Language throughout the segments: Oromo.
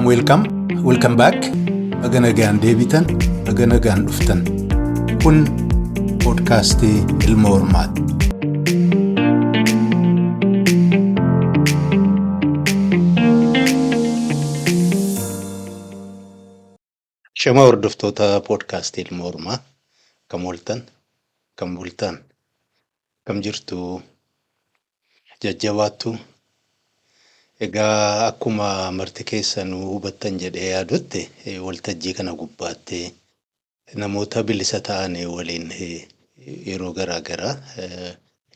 Welcome back. Aganagaan deebitan, aganagaan dhuftan. Kun podcastii Ilma Hormaati. Shama hordoftoota podcastii Ilma Hormaa. Kam ooltan, kam bultan, kam jirtu, jajjabaattu. Egaa akkuma marti keessanuu hubattan jedhee yaadutti waltajjii kana gubbaatti namoota bilisa ta'an waliin yeroo garaa garaa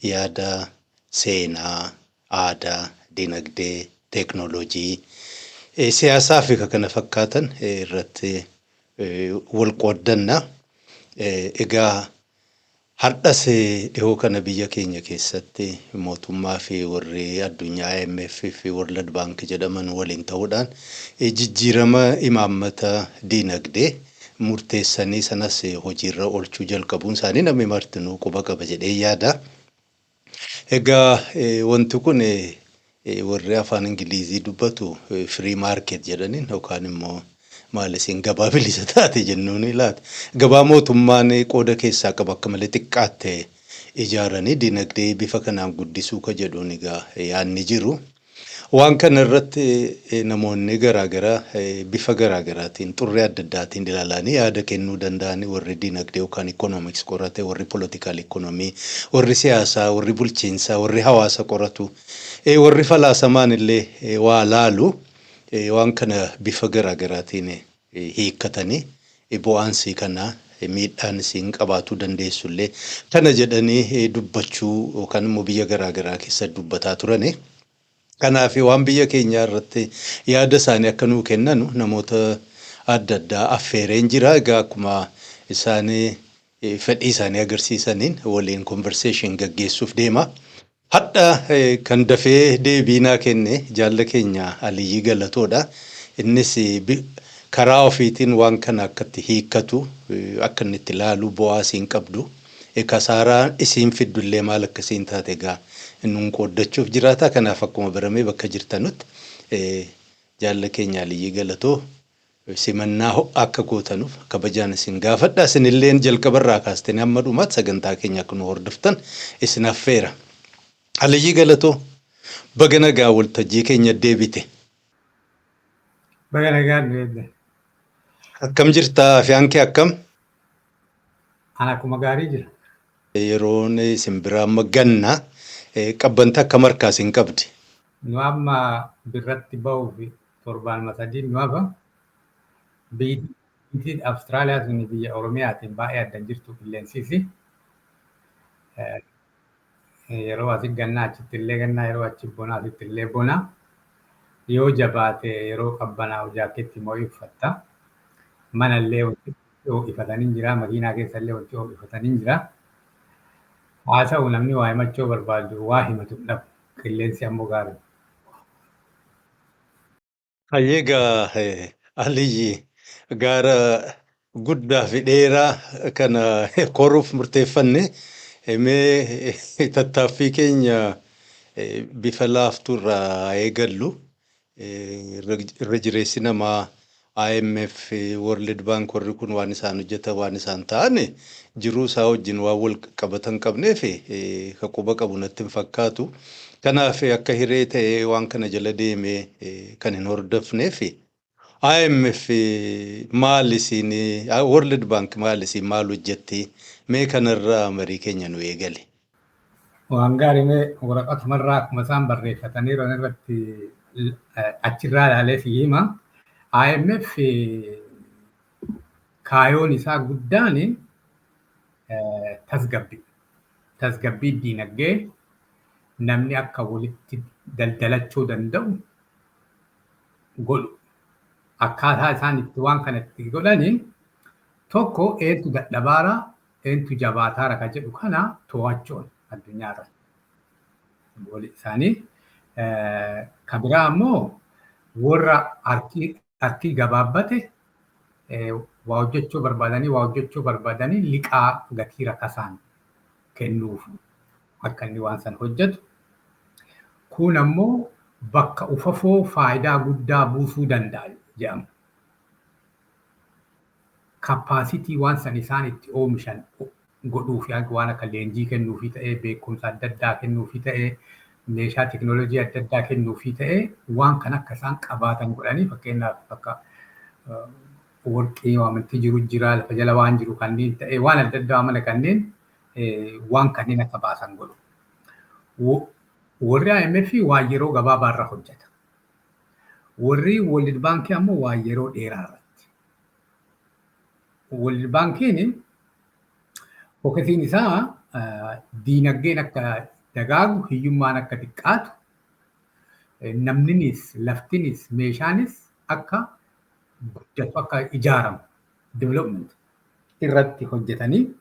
yaada seenaa, aadaa, dinagdee, teeknooloojii, siyaasaa fi kana fakkaatan irratti wal qooddanna. Egaa har'as dhihoo kana biyya keenya keessatti mootummaa fi warri addunyaa IMF fi World Bank jedhaman waliin ta'uudhaan jijjiirama imaammata dinagdee murteessanii sanas hojiirra oolchuu jalqabuun isaanii namni martinuu quba qaba jedhee yaada. Egaa wanti kun warri afaan Ingilizii dubbatu free market jedhaniin yookaan immoo maalisiin gabaa bilisa taate jennuun ilaata. Gabaa mootummaan qooda keessaa qaba akka malee xiqqaatte ijaaranii dinagdee bifa kanaan guddisuu ka jedhuun egaa yaadni jiru. Waan kana irratti namoonni garaa garaa bifa garaa garaatiin xurree adda addaatiin ilaalanii yaada kennuu danda'an warri dinagdee yookaan economics qorate, warri political economy, warri siyaasaa, warri bulchiinsaa, warri hawaasa qoratu, warri falaasamaan illee waa laalu. Waan kana bifa garaa garaatiin hiikkatanii bu'aansii kana miidhaan isiin qabaatu dandeessullee kana jedhanii dubbachuu yookaan immoo biyya garaa garaa keessa dubbataa turani. Kanaaf waan biyya keenyaa irratti yaada isaanii akka nuu kennanu namoota adda addaa affeereen jira. Egaa akkuma isaanii fedhii isaanii agarsiisaniin waliin conversation gaggeessuuf deema. Hadda kan dafee deebiinaa kenne jaalla keenya Aliyyii Galatoodha. Innis karaa ofiitiin waan kana akkatti hiikkatu akka inni itti ilaalu bu'aa isiin qabdu kasaaraa isiin fiddullee maal akkasiin taate egaa inni qooddachuuf jiraata. Kanaaf akkuma baramee bakka jirtanutti jaalla keenya Aliyyii Galatoo simannaa akka gootanuuf kabajaan isin gaafadha. Isinillee jalqabarraa kaastanii hamma dhumaatti sagantaa keenya akka nu hordoftan isin affeera. Aliyyii Galatoo baga nagaa waltajjii keenya deebite. Baga nagaa deebite. Akkam jirtaa fi hanqee akkam? Ana akkuma gaarii jira. Yeroon isin biraa amma ganna qabbanta akka markaa isin qabdi. Nu amma birratti ba'uu fi torbaan sadii nu hafa. Biyyi Awustiraaliyaa sun biyya Oromiyaatiin baay'ee adda jirtu qilleensiisi. Yeroo asii gannaa achitti illee gannaa, yeroo achi bonaa asitti illee bonaa. Yoo jabaate yeroo qabbanaa jaakeetti immoo uffatta. Mana illee wanti ifatanii jira, makiinaa keessa illee wanti ifatanii jira. Haa ta'u namni waa himachuu barbaadu waa himatu dhabu. Qilleensi ammoo gaarii. Egaa Aliyyii gaara guddaa fi dheeraa kana koruuf murteeffanne. Mee tattaaffii keenya bifa laaftuurraa eegallu irra jireessi namaa IMF, World Bank warri kun waan isaan hojjetan waan isaan ta'an jiruu isaa wajjin waan wal qabatan qabneef ka quba qabu natti hin fakkaatu. Kanaaf akka hiree ta'ee waan kana jala deemee kan hin hordofneef IMF maal isiin, World Bank maal isiin maal hojjetti? Mee kanarraa marii keenya nu eegale. Waan gaarii mee waraqatumarraa akkuma isaan barreeffataniiru irratti achirraa ilaalee fi hima. IMF kaayoon isaa guddaan tasgabbii. Tasgabbii dinagdee namni akka walitti daldalachuu danda'u godhu. Akkaataa isaan itti waan kanatti godhaniin tokko eentu dadhabaaraa eentu jabaataa raka jedhu kana to'achuun addunyaarra. Wali isaanii kan biraa ammoo warra harkii gabaabbate waa hojjechuu barbaadanii liqaa gatii rakasaan kennuuf akka inni waan san hojjetu. Kun ammoo bakka ufafoo faayidaa guddaa buusuu danda'a. jedhamu. Kappaasitii waan san isaan itti oomishan godhuufi waan akka leenjii kennuufi ta'ee, beekumsa adda addaa kennuufi ta'ee, meeshaa teknoolojii adda addaa kennuufi ta'ee waan kan akka isaan qabaatan godhanii fakkeenyaaf akka warqii waamatti jiru jira, lafa jala waan jiru kanneen ta'ee waan adda addaa mana kanneen waan kanneen akka baasan godhu. Warri IMF waan yeroo gabaabaarra hojjeta. Warri World Bank ammoo waan yeroo dheeraarratti. World Bankiin fokkasiin isaa diinagdeen akka dagaagu, hiyyummaan akka xiqqaatu, namninis, laftinis, meeshaanis akka guddatu, akka ijaaramu, development irratti hojjetanii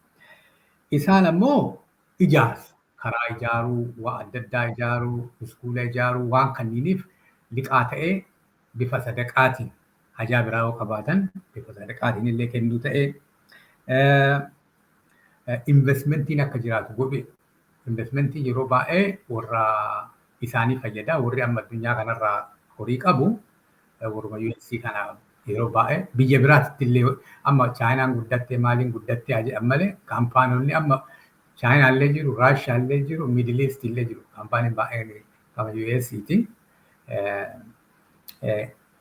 isaan ammoo ijaarsa. Karaa ijaaruu, waa adda addaa ijaaruu, iskuula ijaaruu, waan kanniiniif liqaa ta'ee bifa sadaqaatiin hajaa biraa yoo qabaatan bifa sadaqaatiin illee kennuu ta'ee investmentiin akka jiraatu godhe. Investmentiin yeroo baay'ee warra isaanii fayyada. Warri amma addunyaa kanarraa horii qabu warra US kana yeroo baay'ee biyya biraatti illee amma Chaayinaan guddattee maaliin guddattee jedhan malee kaampaanionni amma Chaayinaa illee jiru, Raashiyaa illee jiru, Middle East illee jiru. Kaampaaniin baay'een kan US'ti.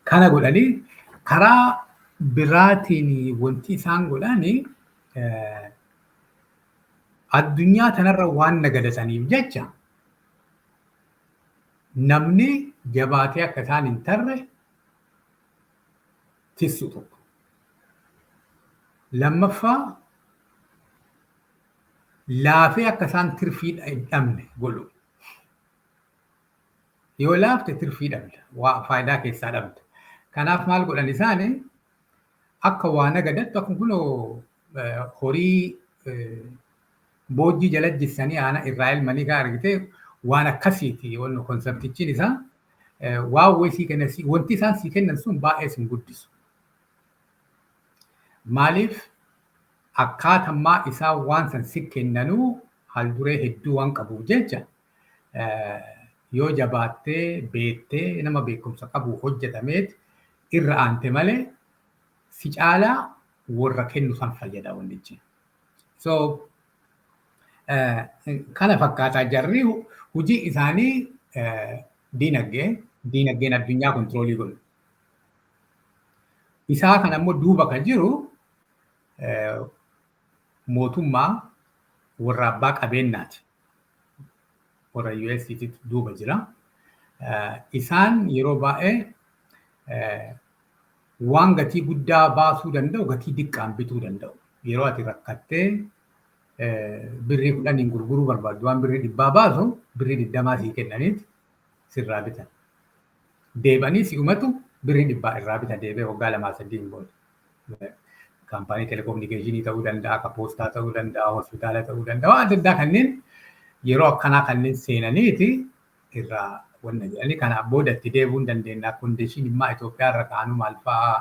Kana godhanii karaa biraatiin wanti isaan godhanii addunyaa tanarra waan nagadataniif jecha namni jabaatee akka isaan hin tarre tissu tokko. Lammaffaa laafee akka isaan tirfii hin dhabne godhu. Yoo laafte tirfii dhabda, waa faayidaa keessaa dhabda. Kanaaf maal godhan isaanii akka waa nagadattu akkuma kunoo horii boojjii jala jissanii aana irraa ilmanii gaa argitee waan akkasiiti wanno konseptichiin isaa waa sii kennan wanti isaan sii kennan sun baay'ee sin guddisu. Maaliif akkaatammaa isaa waan san si kennanuu halduree hedduu waan qabuuf jecha yoo jabaattee beettee nama beekumsa qabu hojjetameet irra aante malee si caalaa warra kennu san fayyada wannichi. So kana fakkaataa jarri hojii isaanii diinagdeen addunyaa kontroolii godhu. Isaa kan ammoo duuba kan jiru mootummaa warra abbaa qabeenyaati. Warra US'tti duuba jira. Isaan yeroo baay'ee waan gatii guddaa baasuu danda'u gatii diqqaan bituu danda'u. Yeroo ati rakkattee birrii 10 gurguruu barbaaddu waan birrii 100 baasu birrii 20 sii kennaniiti sirraa bitan. Deebanii si'umatu birrii 100 irraa bita deebee waggaa 2-3 booda. Kaampaanii telekominikeeshinii ta'uu danda'a, akka poostaa ta'uu danda'a, hospitaala ta'uu danda'a, waan adda addaa kanneen yeroo akkanaa kanneen seenaniiti irraa wanna jedhanii kanaaf booda itti deebi'uu hin dandeenya. Kondiishinii immoo Itoophiyaa irra kaanu maal fa'aa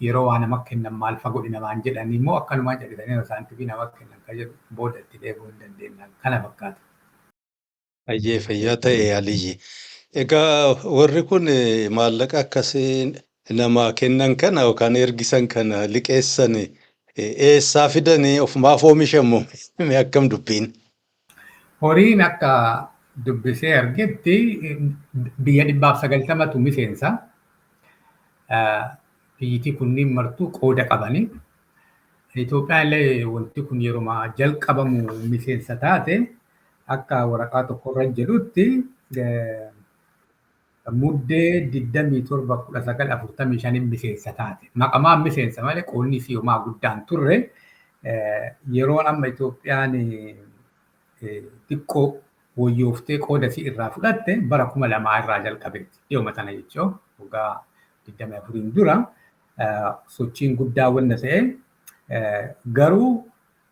yeroo waa nama kennan maal fa'aa godhi namaan jedhanii immoo akkanumaa jedhanii saantibii nama kennan kan jedhu booda itti deebi'uu hin dandeenya. Kana fakkaata. Ayyee fayyaa ta'e Aliyyi. Egaa warri kun maallaqa akkasii namaa kennan kana yookaan ergisan kana liqeessan eessaa fidanii ofumaaf oomishamu akkam dubbiin? Horiin akka dubbisee argetti biyya 190tu miseensa. Biyyittii kunniin martuu qooda qabanii. Itoophiyaan illee wanti kun yeroo jalqabamu miseensa taate akka waraqaa tokkorra jedhutti muddee 27-1945 miseensa taate. Maqamaan miseensa malee qoonni si'umaa guddaan turre yeroon amma Itoophiyaan xiqqoo wayyooftee qooda si irraa fudhatte bara 2000 irraa jalqabeetti. Dhiyooma tana jechuun waggaa 24 dura sochiin guddaa wanta ta'e garuu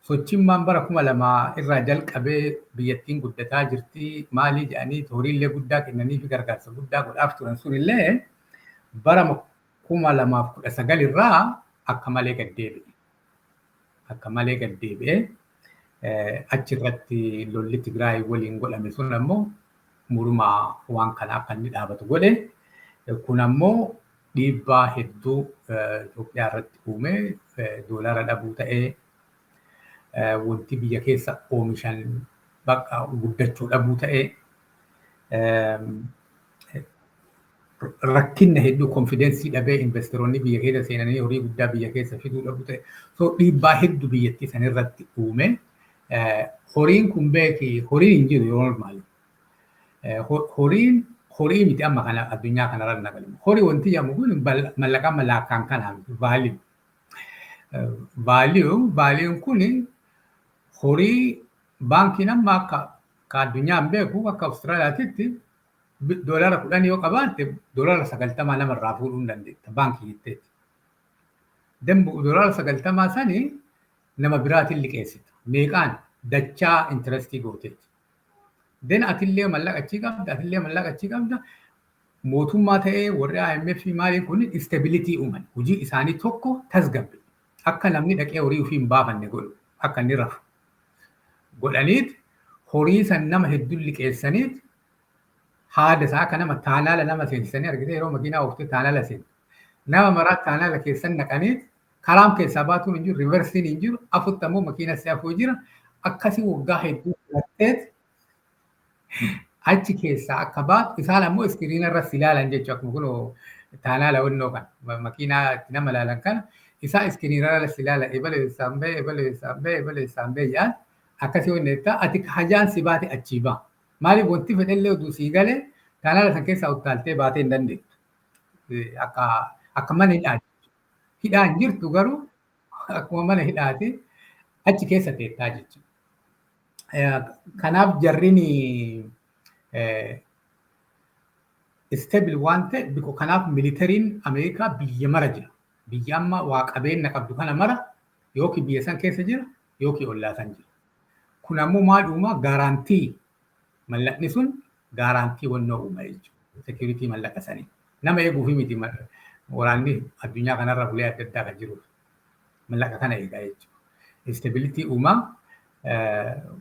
sochiin bara 2000 irraa jalqabee biyyattiin guddataa jirti maalii jedhanii horiilee guddaa kennanii fi gargaarsa guddaa godhaaf turan sunillee bara 2019 irraa akka malee gad deebi'e. Akka malee gad deebi'ee achirratti lolli Tigraay waliin godhame sun ammoo murumaa waan kanaaf kan inni dhaabatu godhe. Kun ammoo dhiibbaa hedduu Itoophiyaa irratti uume doolaara dhabuu ta'ee wanti biyya keessa oomishan bakka guddachuu dhabuu ta'ee rakkinna hedduu konfidensii dhabee investoroonni biyya keessa seenanii horii guddaa biyya keessa fiduu dhabuu ta'e so dhiibbaa hedduu biyyattii san irratti uume horiin kun beeki horiin hin jiru yoo normaali horii miti amma kana addunyaa kanarra nagalamu horii wanti jedhamu kun mallaqa mallaaqaan kanaa vaaliyuun kun horii baankiin amma akka addunyaan beeku akka Awustiraaliyaatitti doolaara 10 yoo qabaatte doolaara 90 namarraa fuudhuu hin dandeetta baankii jetteetti. Doolaara 90 sanii nama biraatiin liqeessita. Meeqaan dachaa intirestii gooteetti. Den atillee mallaqachii qabda mootummaa ta'ee warri IMF maaliin kun istabilitii uuman hojii isaanii tokko tasgabbe akka namni dhaqee horii ofii hin baafanne godhu akka inni rafu godhaniit horii san nama hedduu liqeessaniit haada isaa akka nama taanaala nama seensisanii argite yeroo makiinaa oofte taanaala seensu nama maraa taanaala keessan naqaniit karaam keessaa baatuun hin jiru riversiin hin jiru afutti ammoo makiina si afuu jira akkasii waggaa hedduu filatteet achi keessaa akka baatu isaan ammoo iskiriina irratti ilaalan jechuu akkuma kun taanaala wannoo kan makiinaa itti nama ilaalan kana isaa iskiriina irratti ilaala ebale saambee jedhan akkasii wanneetta ati hajaan si baate achii baa. Maaliif wanti fedhallee oduu sii galee taanaala san keessaa utaaltee baatee hin dandeettu. Akka mana hidhaati. Hidhaa hin jirtu garuu akkuma mana hidhaati achi keessa teettaa jechuudha. Kanaaf jarriin stable waan ta'e kanaaf militariin Ameerikaa biyya mara jira. Biyya amma waa qabeenya qabdu kana mara yookiin biyya san keessa jira yookiin ollaa san jira. Kun ammoo maal uumaa gaaraantii mallaqni sun gaaraantii wannoo uuma jechuudha. Security mallaqa sanii. Nama eeguufi miti waraanni addunyaa kanarra bulee adda addaa kan jiruuf mallaqa kana eegaa jechuudha. Stability uumaa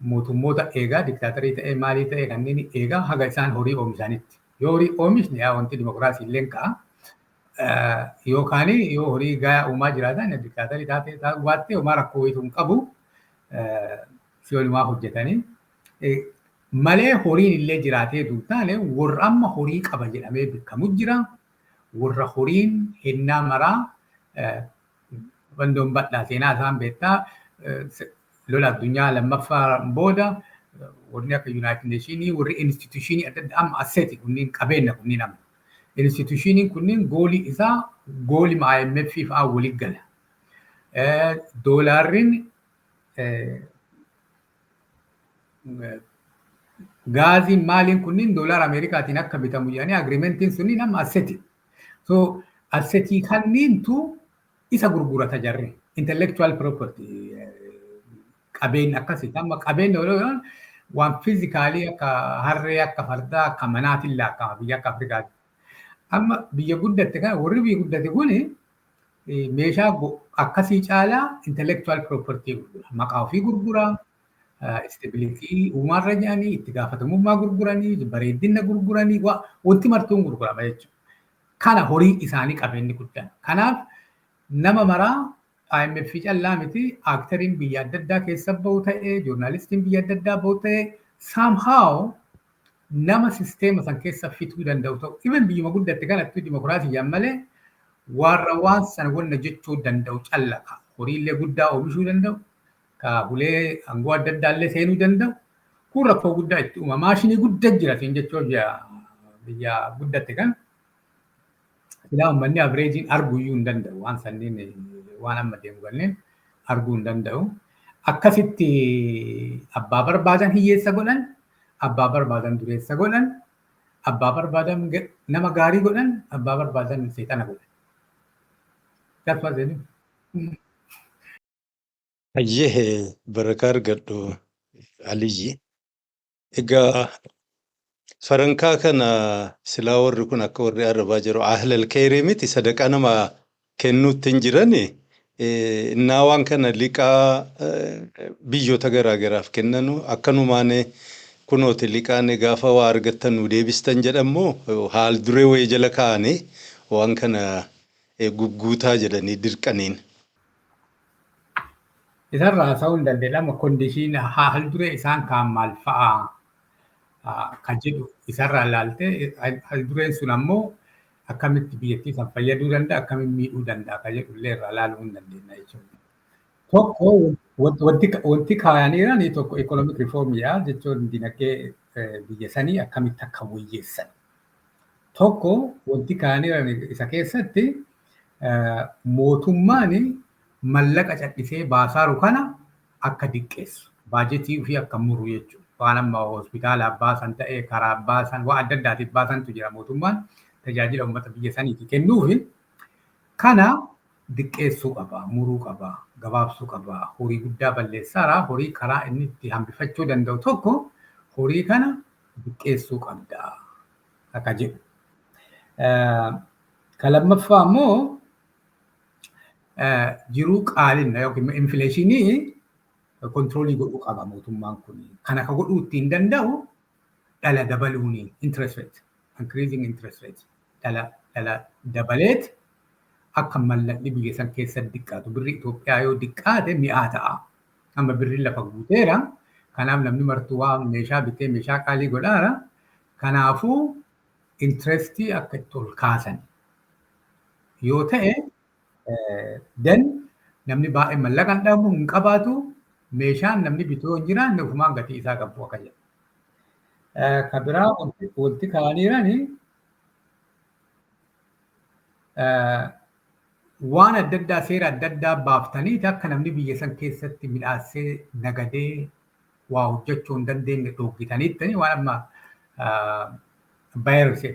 mootummoota eegaa diktaatarii ta'ee maalii ta'ee kanneen eegaa haga isaan horii oomishanitti. Yoo horii oomishne yaa wanti dimokiraasii illee ka'a. Yookaan yoo horii gayaa uumaa jiraatan diktaatarii taatee baattee homaa rakkoo wayituu hin qabu si walumaa hojjetanii. Malee horiin illee jiraatee duutaane warra amma horii qaba jedhamee beekamu jira. Warra horiin hennaa maraa wandoon bal'aa seenaa isaan beektaa lola addunyaa lammaffaa booda warri akka United Nations warri institutionii adda addaa amma asseeti kunniin qabeenya kunniin amma. Institutioniin kunniin goolii isaa goolii IMF fa'aa waliin gala. Doolaarriin gaaziin maaliin kunniin doolaara Ameerikaatiin akka bitamu jedhanii agriimentiin sunniin amma asseeti. So asseetii kanniintu isa gurgurata jarri. Intellectual property qabeenya akkasii amma qabeenya waan fiizikaalii akka harree akka fardaa akka manaatillee akka biyya akka Afrikaati. Amma biyya guddatte kana warri biyya guddate kuni meeshaa akkasii caalaa intellectual property gurgura. Maqaa ofii gurgura. Stabilitii uumaarra jedhanii itti gaafatamummaa gurguranii bareedina gurguranii wanti martuun gurgurama jechuudha. Kana horii isaanii qabeenyi guddaan. Kanaaf nama maraa IMF callaa miti aktariin biyya adda addaa keessa bahu ta'ee joornaalistiin biyya adda addaa bahu ta'ee somehow nama sisteema san keessa fituu danda'u ta'u. Even biyyuma guddatte kanatti dimokiraasii malee warra waan sana wanna jechuu danda'u callaqa. Horiillee guddaa oomishuu danda'u. Bulee aangoo adda addaallee seenuu danda'u. Kun rakkoo guddaa itti uuma. Maashinii guddaa jira siin jechuun biyya guddatte kan. Silaa uummanni averejii arguu iyyuu hin danda'u. Waan sanniin waan amma deemu kanneen arguu hin danda'u. Akkasitti abbaa barbaadan hiyyeessa godhan, abbaa barbaadan dureessa godhan, abbaa barbaadan nama gaarii godhan, abbaa barbaadan seexana godhan. Gaafate. Hayyee barakaa argadhu Aliyyi. Egaa farankaa kana silaa warri kun akka warri arrabaa jiru ahlal khayrii miti sadaqaa nama kennuutti hin jirani. Innaa waan kana liqaa biyyoota garaagaraaf kennanu akkanumaan kunooti liqaan gaafa waa argattan nu deebistan jedhamoo haal duree wayii jala kaa'anii waan kana guutaa jedhanii dirqaniin. Isarraa haasa'uu hin dandeenye kondishiin haal duree isaan kaan maal fa'aa kan jedhu isarraa ilaaltee haal dureen sun ammoo akkamitti biyyattii san fayyaduu danda'a akkamitti miidhuu danda'a kan jedhu illee irraa ilaaluu hin dandeenya jechuudha. Tokko wanti kaayaniirani tokko economic reformidha jechuun dinagdee biyya sanii akkamitti akka wayyeessan. Tokko wanti kaayaniirani isa keessatti mootummaan mallaqa cadhisee baasaaru kana akka diqqeessu baajetii fi akka muru jechuudha. Waan amma hospitaala baasan ta'ee karaa baasan waan adda addaatiif baasantu jira mootummaan tajaajila uummata biyya saniitii kennuufi kana diqqeessuu qaba, muruu qaba, gabaabsuu qaba, horii guddaa balleessaara, horii karaa inni itti hambifachuu danda'u tokko horii kana diqqeessuu qabda akka jedhu. Kan lammaffaa immoo jiruu qaalina yookiin infileeshinii kontiroolii godhuu qaba mootummaan kun. Kan akka godhuu ittiin danda'u dhala dabaluuni interest rate, increasing interest rate dhala dabaleet akka mallaqni biyya san keessa diqqaatu. Birri Itoophiyaa yoo diqqaate mi'aa ta'a. Amma birri lafa guuteera. Kanaaf namni martuu waan meeshaa bitee meeshaa qaalii godhaara. Kanaafuu intirestii akka itti ol kaasan yoo ta'e dan namni baay'ee mallaqa hin dhabu hin qabaatu meeshaan namni bituu hin jiraanne ofumaan gatii isaa qabu akka jedhu. Kan biraa wanti kaaniirani waan adda addaa seera adda addaa baaftanii akka namni biyya san keessatti midhaasee nagadee waa hojjechuu hin dandeenye dhoogitaniittani waan amma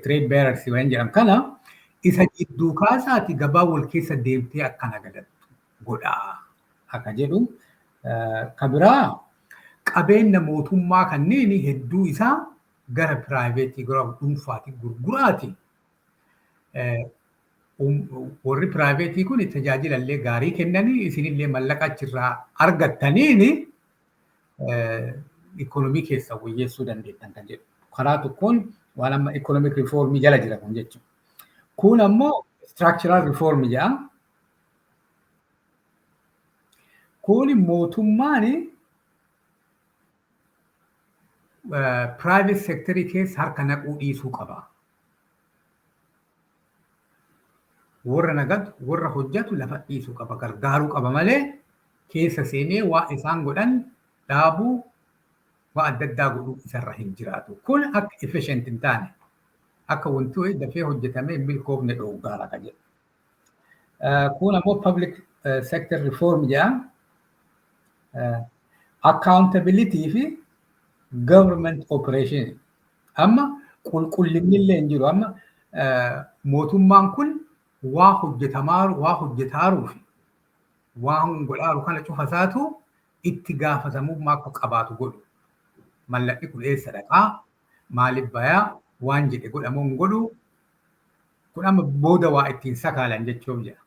trade barriers waan jedhamu kana isa jidduu kaasaati gabaa wal keessa deemtee akka nagadattu godhaa akka jedhu. Kan biraa qabeenya mootummaa kanneen hedduu isaa gara piraayiveetii gara dhuunfaatti gurguraati. Warri piraayiveetii kun tajaajila illee gaarii kennanii isinillee mallaqa achirraa argattaniin ikoonomii keessa wayyeessuu dandeettan kan jedhu. Karaa tokkoon waan amma ikoonomik riifoormii jala jira kun jechuudha. Kun ammoo structural reform jedhama. Kun mootummaan private sector keessa harka naquu dhiisuu qaba. Warra nagatu, warra hojjetu lafa dhiisuu qaba, gargaaruu qaba malee keessa seenee waa isaan godhan dhaabuu waa adda addaa godhuu isarra hin jiraatu. Kun akka efficient hin taane. Akka wanti dafee hojjetamee hin milkoofne dhowwaara kan jedhu. Kun ammoo public sector reform jedhama. Accountability fi government operation. Amma qulqullinni illee hin jiru. Amma mootummaan kun waa hojjetaaru fi waan godhaaru kana cufasaatu itti gaafatamummaa akka qabaatu godhu. Mallaqni kun eessa dhaqaa? Maaliif bayaa? Waan jedhe godhamoo hin godhu? Kun amma booda waa ittiin sakaalan jechuun jira.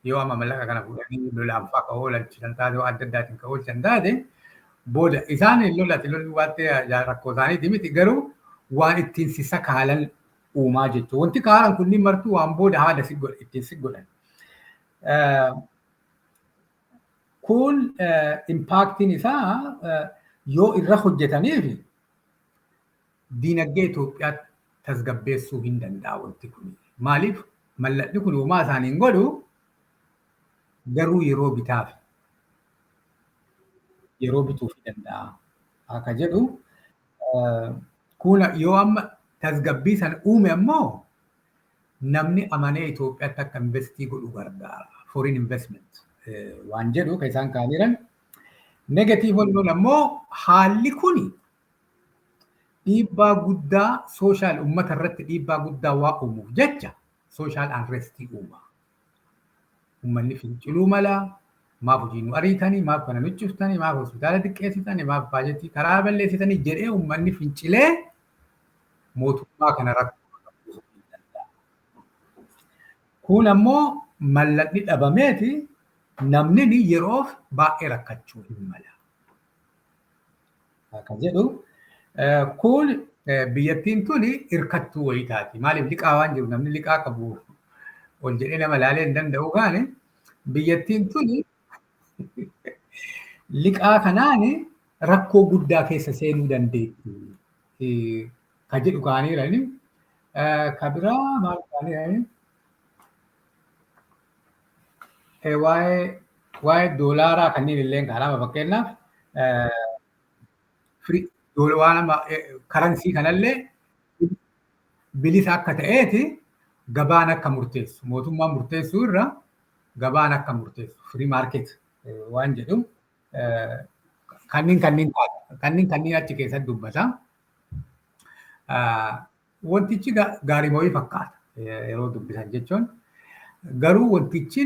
Yoo amma mallaqa kana fuudhanii lolaan fa'aa kan oolchan taate waan adda addaatiin kan oolchan taate booda isaan lolli waan rakkoo isaaniiti miti garuu waan ittiin si sakaalan uumaa jechuudha. Wanti kaaran kunniin martuu waan booda haala ittiin si godhan. Kun impaaktiin isaa yoo irra hojjetaniif diinagdee Itoophiyaa tasgabbeessuu hin danda'a wanti kun. Maaliif mallaqni kun uumaa isaaniin godhu garuu yeroo bitaaf yeroo bituuf danda'a akka jedhu. Kun yoo amma tasgabbii sana uume ammoo namni amanee Itoophiyaatti akka investii godhu gargaara. Foreign investment waan jedhu kan isaan kaaniran. Negatiiv wantoon ammoo haalli kun dhiibbaa guddaa sooshaal uummata irratti dhiibbaa guddaa waa uumuuf jecha sooshaal unrestii uuma. Uummanni finciluu mala maaf hojii nu ariitanii maaf kana nu cuftanii maaf hospitaala xiqqeessitanii maaf baajetii karaa balleessitanii jedhee uummanni fincilee mootummaa kana rakkoo danda'a. Kun ammoo mallaqni dhabameeti namni yeroof baay'ee rakkachuu hin mala. Akka jedhu kun biyyattiin tuni hirkattuu wayii taati. Maaliif liqaa waan jiru namni liqaa qabu ol jedhee nama ilaalee hin danda'u kaane biyyattiin tuni liqaa kanaan rakkoo guddaa keessa seenuu dandeetti. Ka jedhu kaaniirani. Ka biraa maal kaaniirani? Waa'ee doolaaraa kanneen illee karaa fakkeenyaaf waan amma karansii kanallee bilisa akka ta'eeti gabaan akka murteessu mootummaan murteessuu irra gabaan akka murteessu free market waan jedhu kanneen achi keessatti dubbata. Wantichi gaarii moo'ii fakkaata yeroo dubbisan jechuun garuu wantichi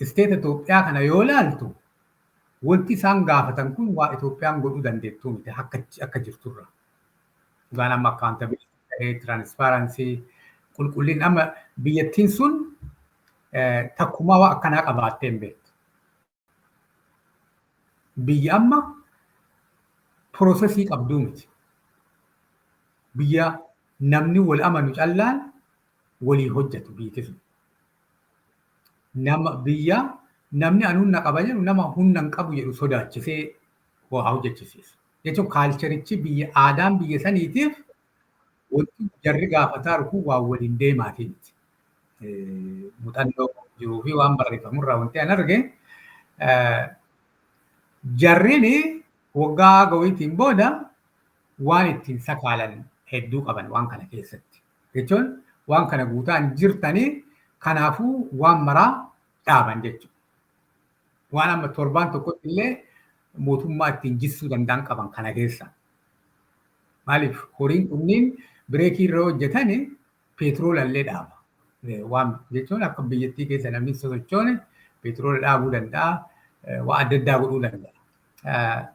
isteeta Itoophiyaa kana yoo ilaaltu wanti isaan gaafatan kun waa Itoophiyaan godhuu dandeettuu miti akka jirturra. Waan amma accountability ta'ee transparency qulqullina amma biyyattiin sun takkumaa waa akkanaa qabaattee hin beektu. Biyya amma piroosesii qabduu miti. Biyya namni wal amanu callaan walii hojjetu biyyi sun. Biyya namni anuun na qaba jedhu nama humna hin qabu jedhu sodaachisee waa hojjechisiisu. Jechuun kaalcharichi biyya aadaan biyya saniitiif wanti jarri gaafataa jiru kun waan waliin deemaatii miti. Muuxannoo jiruu fi waan barreeffamurraa wanti an arge jarriin waggaa gawiitiin booda waan ittiin sakaalan hedduu qaban waan kana keessatti. Jechuun waan kana guutaan jirtanii kanaafuu waan maraa dhaaban jechuudha. Waan amma torbaan tokkotti illee mootummaa ittiin jissuu danda'an qaban kana keessa. Maaliif horiin kunniin bireekii irra hojjetani peetiroolallee dhaaba. Waan jechuun akka biyyattii keessa namni sosochoone peetiroola dhaabuu danda'a, waa adda addaa godhuu danda'a.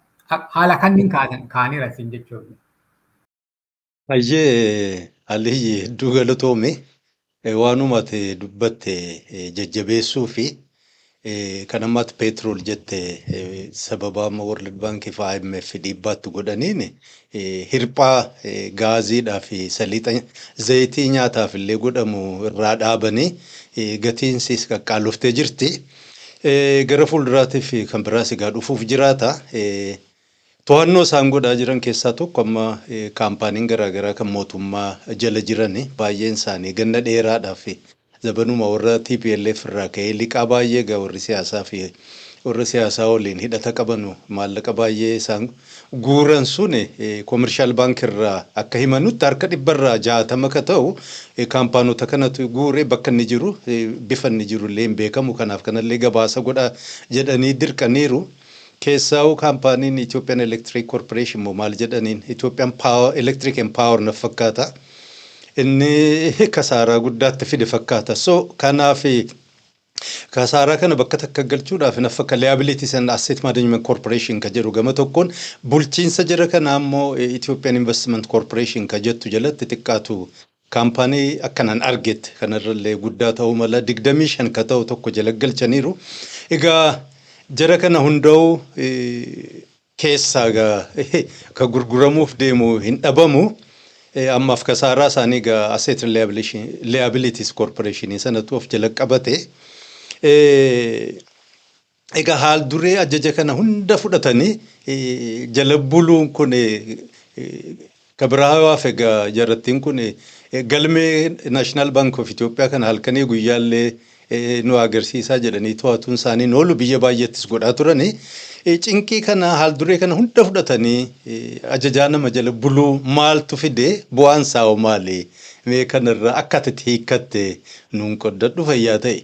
Haala kanneen kaaniira siin jechuudha. Hayyee Aliyyi hedduu galatoome waanuma ati dubbatte jajjabeessuu fi kan ammatti peetirool jette sababa amma World Bank fi IMF dhiibbaatti godhaniin hirphaa gaaziidhaa fi saliixa zayitii nyaataaf illee godhamu irraa dhaabanii gatiinsis qaqqaaluftee jirti. Gara fuulduraatiif kan biraas egaa dhufuuf jiraata. To'annoo isaan godhaa jiran keessaa tokko amma kaampaaniin garaagaraa kan mootummaa jala jiran baay'een isaanii ganna dheeraadhaaf zabanuma warra TPLF irraa ka'ee liqaa baay'ee egaa warri siyaasaa fi warra siyaasaa waliin hidhata qabanu maallaqa baay'ee isaan guuran sun koomershaal baankii irraa akka himanutti harka 160 akka ta'u kaampaanota kanatu guuree bakka inni jiru bifa inni jiru illee hin beekamu kanaaf kanallee gabaasa godha jedhanii dirqaniiru. Keessaa kaampaaniin Ethiopian Electric Corporation maal jedhaniin Ethiopian Power Electric and Power na fakkaata. Inni kasaaraa guddaatti fide fakkaata. So kanaaf kasaaraa kana bakka takka galchuudhaaf na fakka Liabilities and Asset Management Corporation ka jedhu gama tokkoon bulchiinsa jira kana ammoo Ethiopian Investment Corporation ka jettu jalatti xiqqaatu kaampaanii akkanaan argette kanarrallee guddaa ta'uu mala 25 ka ta'u tokko jala galchaniiru. Egaa jara kana hunda'u keessaa ka gurguramuuf deemu hin dhabamu ammaaf kasaaraa isaanii gaa Asset Liabilities Corporation sanatu of jala qabate. Egaa haal duree ajaja kana hunda fudhatanii jala buluun kun ka biraawaaf egaa jarattiin kun galmee National Bank of Ethiopia kana halkanii guyyaallee nu agarsiisaa jedhanii to'atuun isaanii oolu biyya baay'eettis godhaa turani. Cinqii kana haal duree kana hunda fudhatanii ajajaa nama jala buluu maaltu fide bu'aan isaa maali? Mee kanarraa akka ati hiikkatte nuun qoddadhu fayyaa ta'e.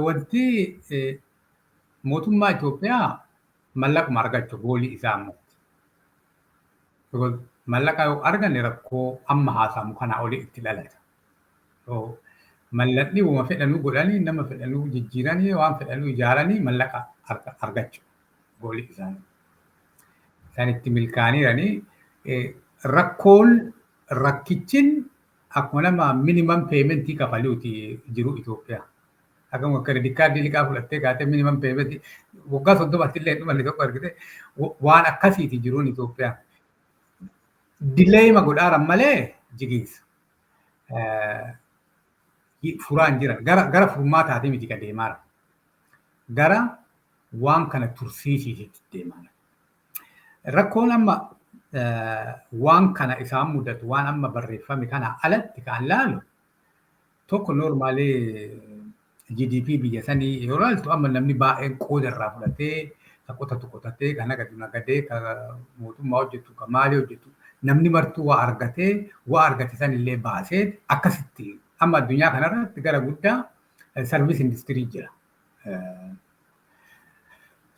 Wanti mootummaa Itoophiyaa mallaquma argachuu goolii isaa ammoo. Mallaqa yoo arganne rakkoo amma haasamu kanaa olii itti dhalata. Mallaqni waan fedhanuu godhanii nama fedhanuu jijjiiranii waan fedhanuu ijaaranii mallaqa argachuu goolii isaanii. Isaan itti milkaaniiranii rakkichin akkuma nama minimum paymentii kafaluuti jiru Itoophiyaa. Akkuma credit card liqaa fudhattee kaatee minimum paymentii waggaa 30 illee dhumanne tokko argite waan akkasiiti jiruun Itoophiyaa. Dileema godhaaran malee jigiinsa. furaan jiran gara furmaataatii miti ka deemaara. Gara waan kana tursiisiisitti deemaara. Rakkoon amma waan kana isaan mudatu waan amma barreeffame kana alatti kan laalu tokko normaalee GDP biyya sanii yoo ilaaltu amma namni baay'een qooda irraa fudhatee ka qotatu qotatee kan nagadu nagadee ka mootummaa hojjetu ka maalii hojjetu namni martuu waa argate sanillee baasee akkasitti amma addunyaa kanarratti gara guddaa sarviis industirii jira.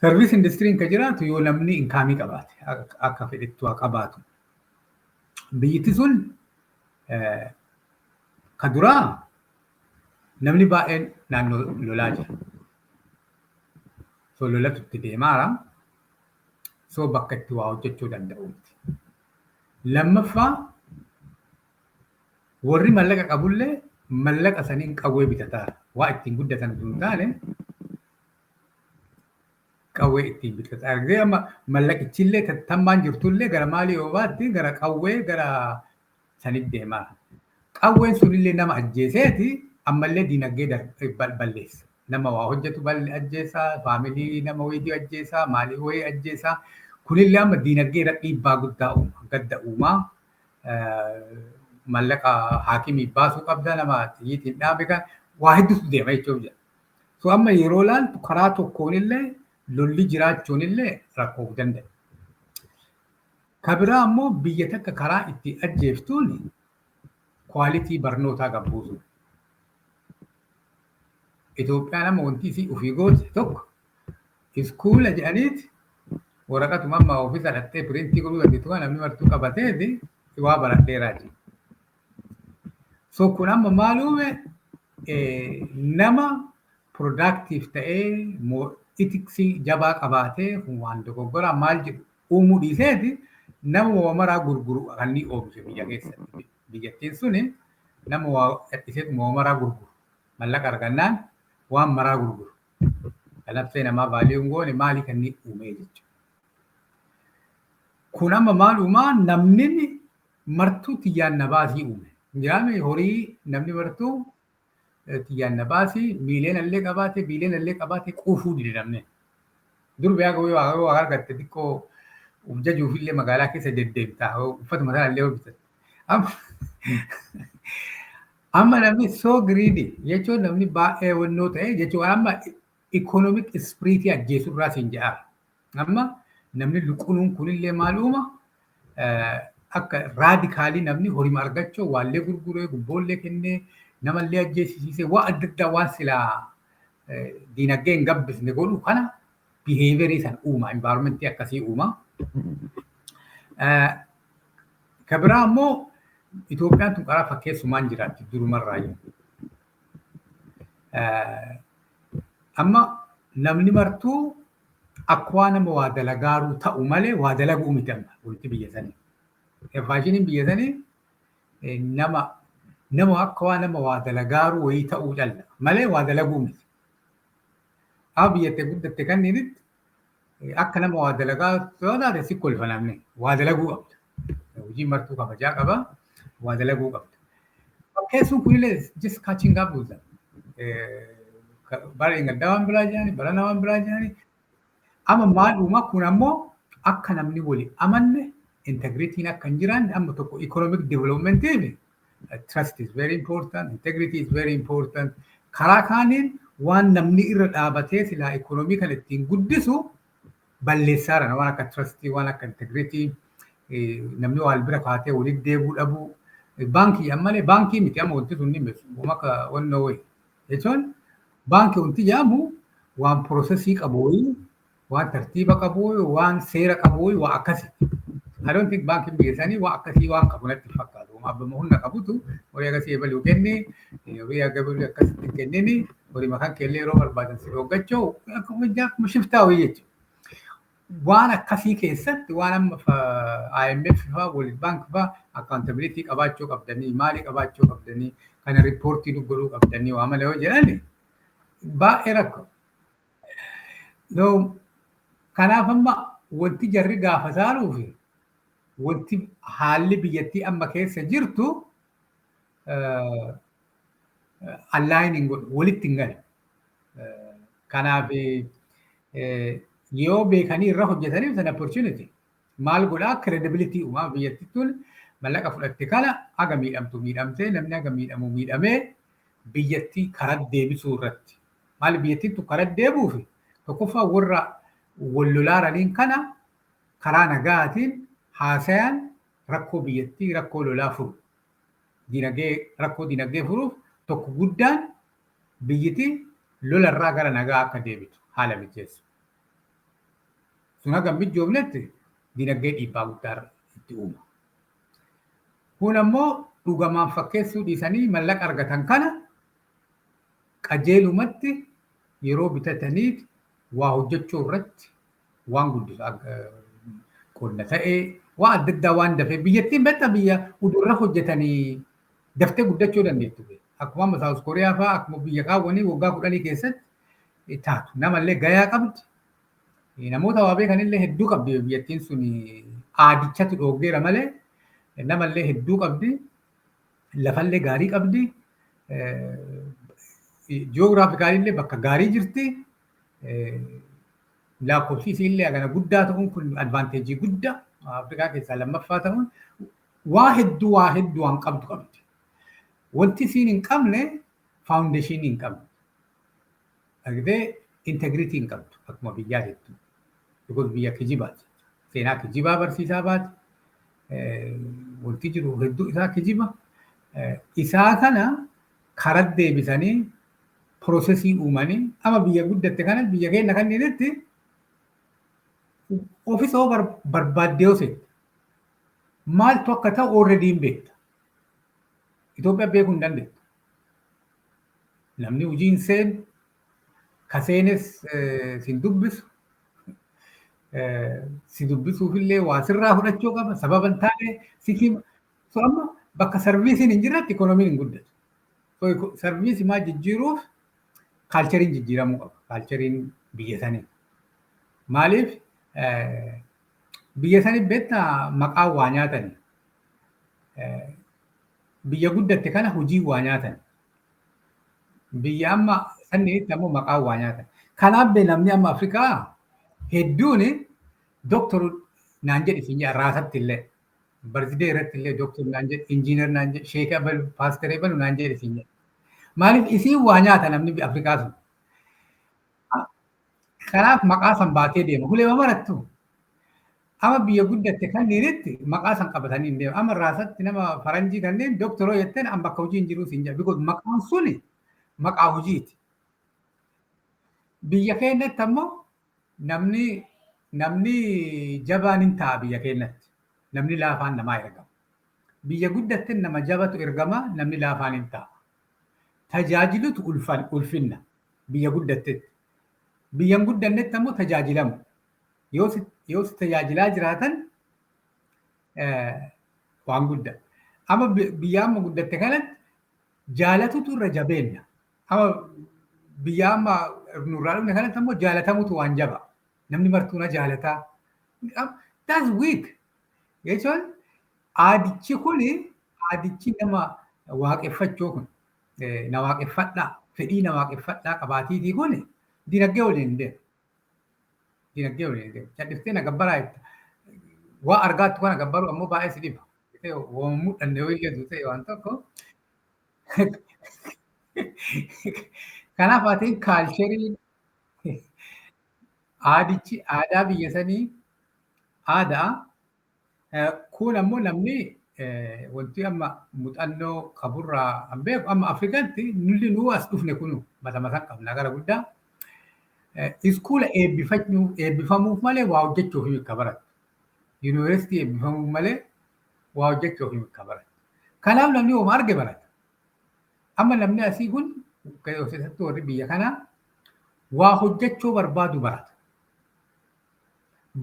Sarviis industiriin ka jiraatu yoo namni inkaamii qabaate akka fedhettu haa qabaatu. Biyyatti sun ka duraa namni baay'een naannoo lolaa jira. So lolatu itti deemaara. So bakka itti waa hojjechuu danda'u miti. Lammaffaa warri mallaqa qabullee mallaqa saniin qawwee bitataa waa ittiin guddatan sun taane qawwee ittiin bitataa. Argee amma mallaqichillee tammaan jirtullee gara maalii yoo baatti gara qawwee gara sanit deemaa. Qawween sunillee nama ajjeeseeti ammallee diinagdee balleessa. Nama waa hojjetu ajjeesaa, faamilii nama wayii ajjeesaa, maalii wayii ajjeesaa. Kunillee amma diinagdee irra dhiibbaa guddaa uuma, gadda uumaa. Mallaqa haakimii baasuu qabda nama xiyyiitiin dhaabe kan waa hedduutu deema jechuudha. So amma yeroo laaltu karaa tokkoonillee lolli jiraachuunillee rakkoo danda'a. Ka biraa ammoo biyya takka karaa itti ajjeeftuun kwaalitii barnootaa gabbuusu. Itoophiyaan amma wanti isii ofii goote tokko iskuula jedhaniiti waraqatuma amma ofiisa dhattee piriintii godhuu dandeettu kan namni martuu qabateeti waa baradheeraa jira. So kun amma maal uume nama productive ta'ee itiksii jabaa qabaatee waan dogoggoraa maal jedhu uumuu dhiiseeti nama waa maraa gurguru kan inni oomishe biyya keessatti. Biyyattiin suni nama waa dhiiseetu waa maraa gurguru. Mallaqa argannaan waan maraa gurguru. Kalabsee namaa vaaliyuun goone maalii kan inni uumee jechuudha. Kun amma maal uumaa namni martuu tiyyaan na baasii uume. Jiraame horii namni martuu tiyyaan na baasii miiliyoonallee qabaate biiliyoonallee qabaate quufuu dide namni. Dur biyaa gawee waa argatte xiqqoo jajuufillee magaalaa keessa deddeebitaa uffatuma sanallee hojjetan. Amma namni soo giriidii jechuun namni baay'ee wannoo ta'e jechuun amma ikoonomik ispiriitii ajjeesuu irraa siin jedhaa. Amma namni luqunuun kunillee maal uuma akka raadikaalii namni horii argachuu waallee gurguree gubboollee kennee namallee ajjeesisiisee waa adda addaa waan silaa diinagdee hin gabbisne godhu kana biheeviyerii san uuma envaayiroomentii akkasii uuma. Ka biraa ammoo Itoophiyaan tun karaa fakkeessumaan jiraatti durumarraa jiru. Amma namni martuu akka nama waa dalagaaruu ta'u malee waa dalaguu miti amma wanti biyya sanii. Faashiniin biyya sanii nama akka nama waa dalagaaruu wayii ta'uu calla malee waa dalaguu miti. Haa biyyatti guddatte kanniinitti akka nama waa dalagaa taate si kolfa namni waa dalaguu qabda. Hojii martuu kabajaa qaba. Waa dalaguu qabda. Fakkeessuun kunillee just catching up with them. Bara Ingildaa waan biraa jirani, bara namaan biraa jirani. Amma maal uumaa kun ammoo akka namni wali amanne integritiin akka hin jiraanne amma tokko economic developmentiif trust is very important, integrity is very important. Karaa kaaniin waan namni irra dhaabatee silaa economii kan ittiin guddisu balleessaadha. Waan akka trustii, waan akka integrity namni wal bira kaatee walitti deebuu dhabuu. Baankii ammalee baankii miti amma wanti sun ni misu. Akka wannoo wayi. Jechuun baankii wanti jedhamu waan piroosesii qabu wayii, waan tartiiba qabu wayii, waan seera qabu wayii, waa akkasi. I don't think baankiin biyya sanii waa akkasii waan qabu natti fakkaatu. Abbama humna qabutu horii akkasii eebaluu kennee, horii eebaluu akkasitti kennini, horii makaan keellee yeroo barbaadan si dhoggachuu akkuma shiftaa wayii jechuudha. Waan akkasii keessatti waan amma IMF fa'aa World Bank fa'aa accountability qabaachuu qabdanii maalii qabaachuu qabdanii kana riippoortii godhuu qabdanii waa malee yoo jedhani baay'ee rakkoo. Kanaaf amma wanti jarri gaafa saaluu fi wanti haalli biyyattii amma keessa jirtu aligning walitti hin galu. Kanaaf yoo beekanii irra hojjetaniif san opportunity maal godhaa credibility uumaa biyyattiittuun mallaqa fudhatte kana haga miidhamtu miidhamtee namni haga miidhamu miidhamee biyyattii karaa deebisuu irratti maal biyyattiittu karaa deebuuf tokkoffaa warra wal lolaaraniin kana karaa nagaatiin haasayaan rakkoo biyyattii rakkoo lolaa furu rakkoo dinagdee furuuf tokko guddaan biyyittii lolarraa gara nagaa akka deebitu haala mijeessu. Sun haga mijoofnetti dinagdee dhiibbaa guddaa itti uuma. Kun ammoo dhugamaan fakkeessuu dhiisanii mallaqa argatan kana qajeelumatti yeroo bitataniif waa hojjechuu irratti waan guddisu qonna ta'ee waan adda addaa waan dafee biyyattiin betta biyya udurra hojjetanii daftee guddachuu dandeettu. Akkuma Saawus Kooriyaa fa'aa akkuma biyya kaawwanii waggaa 10 keessatti taatu. Namallee gayaa qabdi. Namoota waa beekanillee hedduu qabdi biyyattiin sun aadichatu dhooggeera malee namallee hedduu qabdi. Lafallee gaarii qabdi. Ji'oogiraafikaalillee bakka gaarii jirti. Lakkoofsiisiillee hagana guddaa ta'uun kun advaanteejii guddaa Afrikaa keessaa lammaffaa ta'uun waa hedduu waan qabdu qabdi. Wanti isiin hin qabne faawundeeshinii hin qabne. Argitee integriitii hin qabdu akkuma biyyaa jettu. Because biyya kijibaati. Seenaa kijibaa barsiisaa baati. Wanti jiru hedduu isaa kijiba. Isaa kana karaa deebisanii piroosesii uumanii ama biyya guddatte kana biyya keenya kan inni ofii soo barbaaddee hojjette. Maaltu akka ta'u already hin beekta. Itoophiyaa beekuu hin dandeettu. Namni hojii hin seenu, ka seenes sin dubbisu, si dubbisuufillee waa sirraa fudhachuu qaba. Sababa hin taane si kima. So amma bakka sarviisiin hin jirretti ikoonomiin hin guddatu. So sarviisii maa jijjiiruuf kaalchariin jijjiiramuu qaba. Kaalchariin biyya sanii. Maaliif biyya sanii beektaa maqaa waa nyaatanii. Biyya guddatte kana hojii waa nyaatan. Biyya amma sanniitti ammoo maqaa waa nyaatan. Kanaaf namni amma Afrikaa hedduun doktor naan jedhi finya raasatti illee barzidee irratti illee doktor naan jedhi injiinar naan jedhi sheekii abalu paasteree balu naan jedhi finya. Maaliif isiin waa nyaata namni Afrikaa sun. Kanaaf maqaa san baatee deema. Huleema marattu. Ama biyya guddatte kanneenitti maqaa san qabatanii hin deemu. Ama raasatti nama faranjii kanneen doktoroo jetteen an bakka hojii hin jiru siin jedha. Because maqaan suni maqaa hojiiti. Biyya keenyatti ammoo namni jabaan hin ta'a biyya keenyatti. Namni laafaan namaa ergama. Biyya guddatte nama jabatu ergama namni laafaan hin ta'a. Tajaajilutu ulfinna biyya guddattetti. Biyyan guddannetti ammoo tajaajilamu. Yoo si tajaajilaa jiraatan waan guddaa. Ama biyya amma guddatte kanatti jaalatutu irra jabeenya. Ama biyya amma nurraa dhufne kanatti ammoo jaalatamutu waan jaba. Namni martuuna jaalataa. That's weak. Jechuun aadichi nama waaqeffachuu kun na waaqeffadhaa fedhii na waaqeffadhaa qabaatiitii kun dinagdee waliin hin deemu. Dinagdee waliin hin deemu. Cadhiftee na gabbaraa jetta. Waa argaattu kana gabbaruu ammoo baay'ee si dhiba. Waamuu danda'u illee duutee waan tokko. Kanaaf ati kaalcherii aadaa biyya sanii aadaa kun ammoo namni wanti amma muuxannoo qaburraa an beeku amma Afrikaatti nulli nuu as dhufne kunu mata mataan qabna gara guddaa. Iskuula eebbifamuuf malee waa hojjechuuf hin akka baratu. Yuunivarsiitii eebbifamuuf malee waa hojjechuuf hin akka baratu. Kanaaf namni hooma arge barata. Amma namni asii kun keessattuu warri biyya kanaa waa hojjechuu barbaadu barata.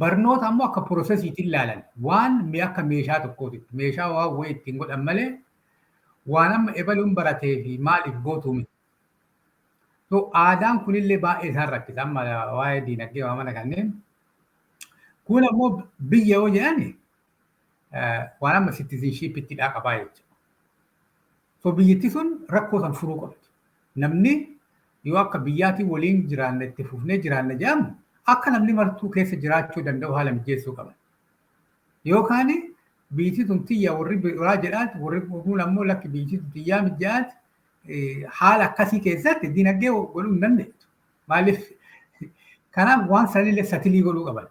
Barnoota ammoo akka piroosesiitiin ilaalan waan akka meeshaa tokkootitti meeshaa waa wayii ittiin godhan malee waan amma ebaluun baratee fi maaliif gootuu miti. So aadaan kunillee baay'ee isaan rakkisa amma waa'ee diinagdee waa mana kanneen. Kun ammoo biyya yoo jedhan waan amma citizenship itti qabaa jechuudha. So biyyattii sun rakkoo san furuu qabdi. Namni yoo akka biyyaatii waliin jiraanne itti fufnee jiraanne jedhamu akka namni martuu keessa jiraachuu danda'u haala mijeessuu qaban. Yookaan biyyattii tun xiyya warri biraa jedhaati warri kun ammoo lakki biyyattii tun xiyyaa mijaa'aati haala akkasii keessatti dinagdee godhuu hin dandeettu. Maaliif kanaaf waan sanillee satilii godhuu qaban.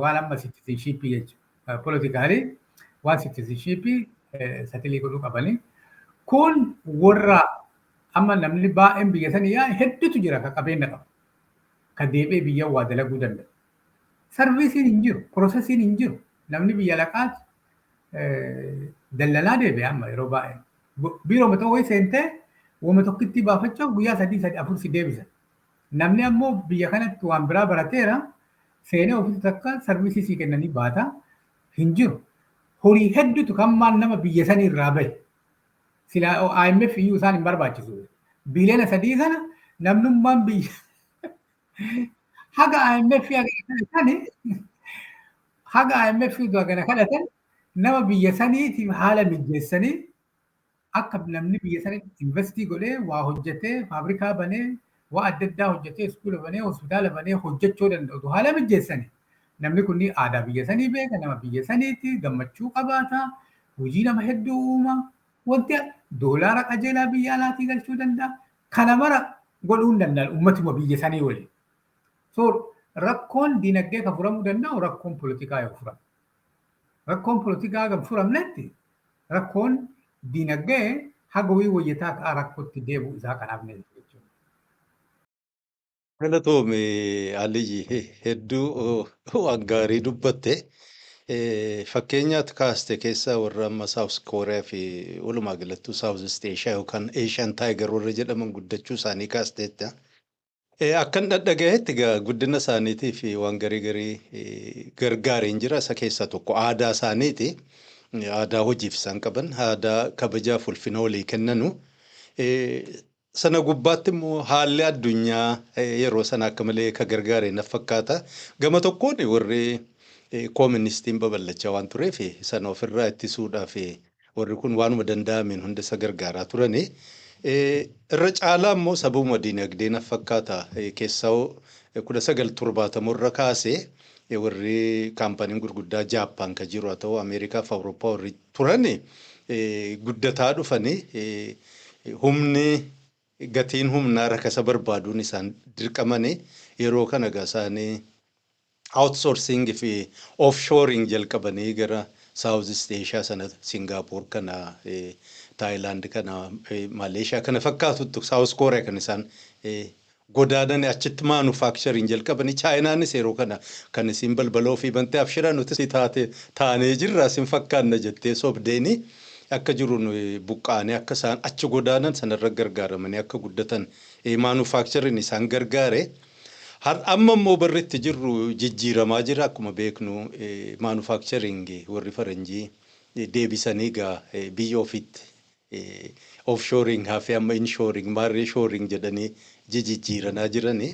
Waan amma citizenshipii jechuudha. Politikaalii waan citizenshipii satilii godhuu qabanii. Kun warra amma namni baay'een biyya sanii yaa hedduutu jira kan qabeenya qabu. Kan deebi'ee biyya waa dalaguu danda'u. Sarviisiin hin jiru, piroosesiin hin jiru. Namni biyya laqaati dallanaa deebi'e amma yeroo baay'ee. Biiroo ta'uu seentee wama tokkitti baafachuuf guyyaa sadii afur si deebisan. Namni ammoo biyya kanatti waan biraa barateera seenee ofiisu takka sarviisii sii kennanii baata hin jiru. Horii hedduutu kan maal nama biyya sanii irraa bahe. Sila IMF iyyuu isaan hin barbaachisu. Biliyoona 3 kana namnummaan biyya haga IMF kadhatan nama biyya saniitiif haala mijeessanii akka namni biyya saniitti investii godhee waa hojjetee faabrikaa banee waa adda addaa hojjetee iskuula banee hospitaala banee hojjechuu danda'u haala mijeessanii. Namni kun aadaa biyya sanii beeka nama biyya saniitti gammachuu qabaata hojii nama hedduu uuma. Wanti doolaara qajeelaa biyya alaatii galchuu danda'a. Kana mara godhuu hin danda'an uummatuma biyya sanii waliin. So rakkoon dinagdee kan furamuu danda'u rakkoon poolitikaa yoo furamu. Rakkoon poolitikaa kan furamnetti rakkoon dinagdee haga wayyataa ka'a rakkootti deebi'u isaa kanaaf ni jechuudha. Galatoome Aliyyi hedduu waan gaarii dubbatte. Fakkeenyaatti kaaste keessaa warra amma South Korea fi walumaa galattuu South East Asia yookaan Asian Tiger warra jedhaman guddachuu isaanii kaasteetta. Akkan dhaga'etti guddina isaaniitii fi waan garii gargaariin jira isa keessaa tokko aadaa isaaniiti. Aadaa hojiif isaan qaban, aadaa kabajaaf ulfina walii kennanu. Sana gubbaatti immoo haalli addunyaa yeroo sana akka malee ka gargaare na fakkaata. Gama tokkoon warri kooministiin babal'achaa waan tureef sana ofirraa ittisuudhaaf warri kun waanuma danda'ameen hunda isa gargaaraa turani. Irra caalaa immoo sababuma dinagdee na fakkaata keessaa 1970 irra kaasee warri kaampaniin gurguddaa Jaappaan ka jiru haa ta'u Ameerikaa fi Awurooppaa warri turani guddataa dhufanii humni gatiin humnaa rakasa barbaaduun isaan dirqamanii yeroo kana isaanii outsourcing fi offshoring jalqabanii gara South East Asia sana Singapore kana Thailand kana Malaysia kana fakkaatutti South Korea kan isaan godaadanii achitti manufacturing jalqabanii Chaayinaanis yeroo kana kan isin balbaloo fi bantee abshiran nuti taanee jirra isin fakkaanna jettee sobdeeni akka jiru buqqaanii akka isaan achi godaanan sanarra gargaaramanii akka guddatan manufacturing isaan gargaare. Har amma immoo barreetti jirru jijjiiramaa jira akkuma beeknu manufacturing warri faranjii deebisanii biyya ofiitti offshoring hafi amma inshoring maarreeshoring jedhanii jijjiiranaa jiranii.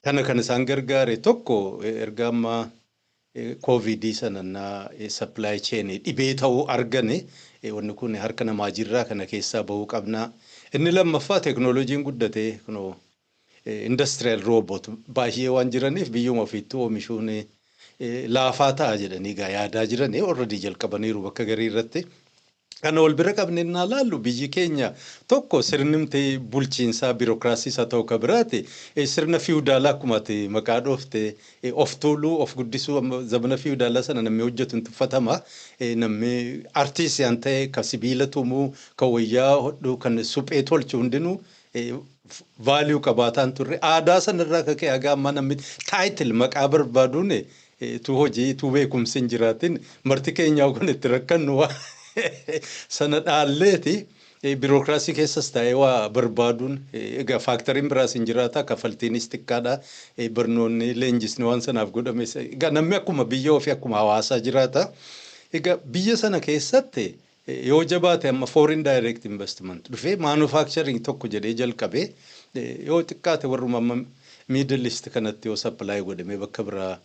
Kana isaan gargaare tokko erga amma COVID sanannaa supply chain dhibee ta'uu argane wanni kun harka namaa jirraa kana keessaa bahuu qabna. Inni lammaffaa teknooloojiin guddate kunoo industrial robot baay'ee waan jiraniif biyyuma ofiitti oomishuun laafaa ta'a jedhanii yaadaa jiranii already jalqabaniiru bakka garii irratti. Kana wal bira qabnee naa laallu biyyi keenya tokko sirnimtee bulchiinsaa biirokraasii haa ta'u kabiraati sirna fiudaalaa akkuma maqaa dhoofte of tuuluu of guddisuu zamana fiudaalaa sana namni hojjetu hin tuffatama namni artiisiyaan ta'e ka sibiila tumuu ka wayyaa hodhuu kan suphee tolchu hundinuu value qabaataan turre aadaa sanarraa kakee haga amma namni title maqaa barbaaduun tu hojii tu beekumsi hin jiraatin marti keenyaa kun itti rakkannu sana dhaalleeti biirokraasii keessas ta'ee waa barbaaduun egaa faaktoriin biraas hin jiraata kafaltiinis xiqqaadha barnoonni leenjisni waan sanaaf godhame egaa namni akkuma biyya ofii akkuma hawaasaa jiraata egaa biyya sana keessatti yoo jabaate amma foreign direct investment dhufee manufacturing tokko jedhee jalqabee yoo xiqqaate warruma amma middle east kanatti yoo supply godhame bakka biraa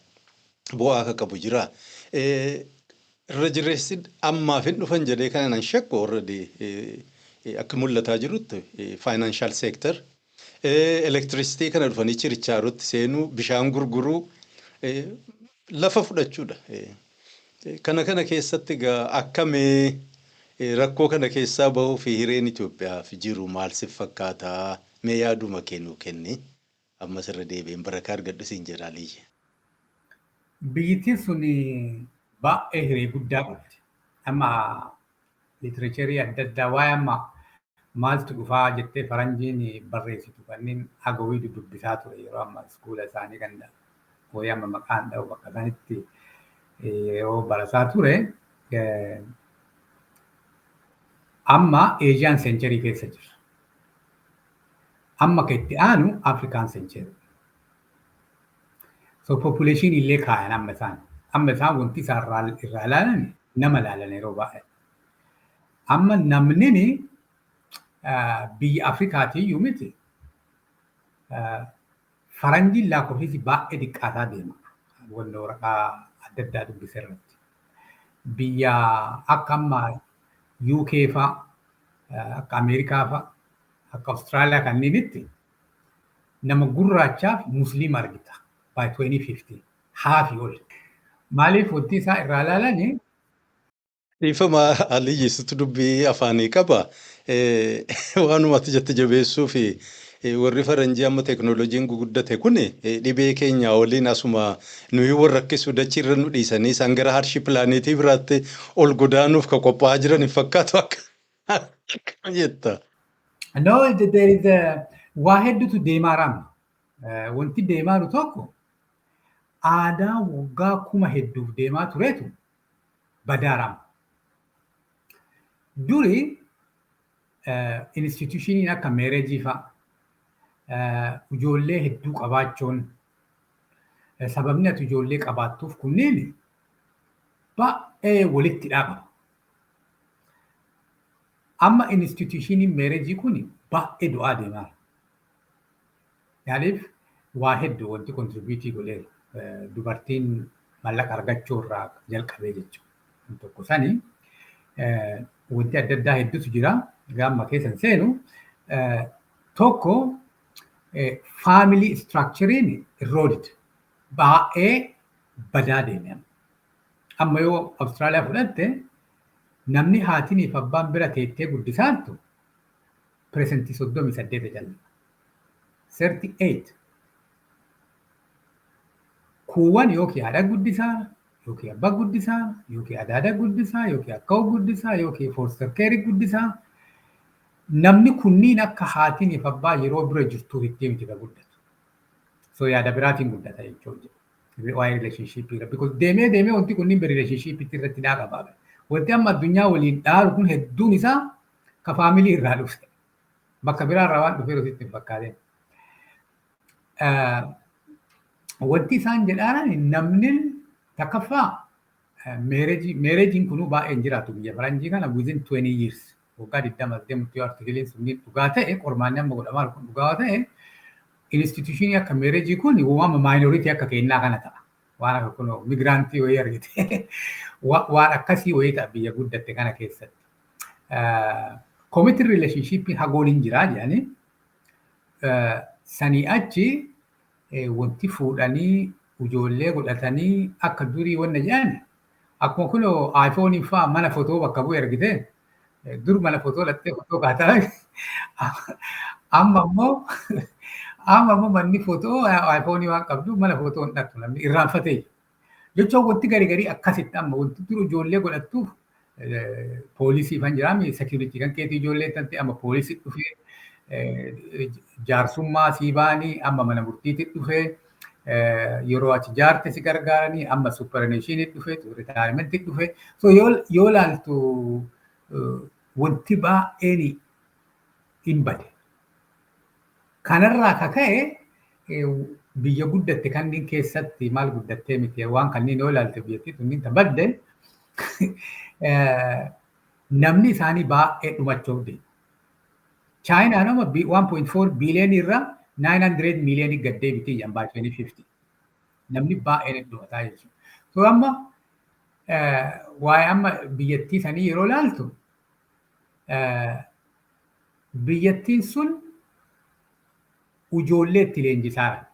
bu'aa akka qabu jira. irra jireessi ammaaf hin dhufan jedhee kana nan shakku already akka mul'ataa jirutti financial sector electricity kana dhufanii chirichaarutti seenuu bishaan gurguruu lafa fudhachuudha. Kana keessatti egaa akkamii rakkoo kana keessaa bahuu fi hireen Itoophiyaaf jiru maal si fakkaataa? Mee yaaduma kenni ammas irra deebiin barakaa argadhu siin jedha Aliyyi. Biyyattiin sun baay'ee hiree guddaa qabdi. Amma liitiracheerii adda addaa waa'ee amma maaltu dhufaa jettee faranjiin barreessitu kanneen hagawii dubbisaa ture yeroo amma iskuula isaanii kan waa'ee amma maqaan dha'u bakka isaanitti yeroo barataa ture amma Eeshiyaan seencherii keessa jira. Amma kan itti aanu Afrikaan seencherii. So population illee kaayan amma isaan wanti isaan irraa ilaalan nama ilaalan yeroo baay'ee. Amma namni biyya Afrikaatiyyuu miti faranjiin lakkoofsi baay'ee xiqqaataa deema. Wanni waraqaa adda addaa dubbise irratti. Biyya akka amma UK fa'a, akka Ameerikaa fa'a, akka Austraaliyaa kanneenitti nama gurraachaaf musliima argita. By 2050, half ol. Maaliif wanti isaa irraa ilaalanii? Dhiifama Aliyyiisitu dubbii afaanii qaba. Waanumatti jette jabeessuu fi warri faranjii amma teekinooloojiin guguddate kun dhibee keenya waliin asuma nuyi warra rakkisuu dachiirra nu dhiisanii isaan gara harshii pilaaneetii biraatti ol godaanuuf kan qophaa'aa jiran hin fakkaatu akka jetta. No, there is waa hedduutu deemaa ramna. Wanti deemaa jiru tokko aadaa waggaa 1000 deemaa turetu badaarama. Duri institushiniin akka meereejii fa'a ijoollee hedduu qabaachuun sababni ati ijoollee qabaattuuf kunneen baay'ee walitti dhaqama. Amma institushiniin meereejii kun baay'ee du'aa deemaa. Yaaliif waa hedduu wanti kontribiutii godheera. Dubartiin mallaqa argachuu irraa jalqabee jechuudha. Tokko sanii wanti adda addaa hedduutu jira. Gaamma keessan seenu tokko faamilii istiraakchariin eroodid baay'ee badaa deeme. Amma yoo Awustiraaliyaa fudhatte namni haatiniif abbaan bira teettee guddisaantu piresentii 38 jala. 38. Kuuwwan yookiin haadha guddisaa, yookiin abbaa guddisaa, yookiin adaada guddisaa, yookiin akka'u guddisaa, yookiin foorster keerii guddisaa. Namni kunniin akka haatiniif abbaa yeroo bira jirtuuf itti miti guddatu. So yaada biraatiin guddata jechuudha. Waa'ee rileeshnshiippii irra. Because deemee wanti kunniin rileeshnshiippiitti irratti dhaaqabaa. Wanti amma addunyaa waliin dhaalu kun hedduun isaa ka faamilii irraa dhufe. Bakka biraa irraa waan dhufeeru sitti hin fakkaateen. Wanti isaan jedhaan namni takkaffaa meereejiin kunuu baay'een jiraatu biyya faranjii kana within 20 years. Waggaa 20 deemutti yoo artikiliin sunniin dhugaa ta'e qormaanni amma godhamaa kun dhugaa ta'e institushinii akka meereejii kun uumama maayinoriitii akka kennaa kana ta'a. Waan akka kun migraantii wayii argite waan akkasii wayii ta'a biyya guddatte kana keessatti. Committed relationship hagoon hin jiraa jedhanii sanii achi wanti fuudhanii ijoollee godhatanii akka durii wanna jedhan akkuma kun iPhone fa'aa mana footoo bakka bu'e argite dur mana footoo lattee footoo kaataa amma immoo manni footoo iPhone waan qabdu mana footoo hin dhattu namni irraanfatee jechuun wanti garii akkasitti amma wanti dur ijoollee godhattuuf poolisii kan jiraami security kan keetii ijoollee tante amma poolisii dhufee jaarsummaa sii baanii amma mana murtiitti dhufee yeroo achi jaarte si gargaaranii amma superineeshinii dhufee ritaayimenti dhufee so yoo laaltu wanti baay'een hin bade. Kanarraa ka ka'e biyya guddatte kanneen keessatti maal guddattee miti waan kanneen yoo laalte biyyattii tunniin tabadde namni isaanii baay'ee dhumachuu deema. China nama 1.4 billion irra 900 million gaddee biti by 2050. Namni baay'een dhumataa jechuudha. So amma waa'ee amma biyyattii sanii yeroo ilaaltu biyyattiin sun ijoollee itti leenjisaa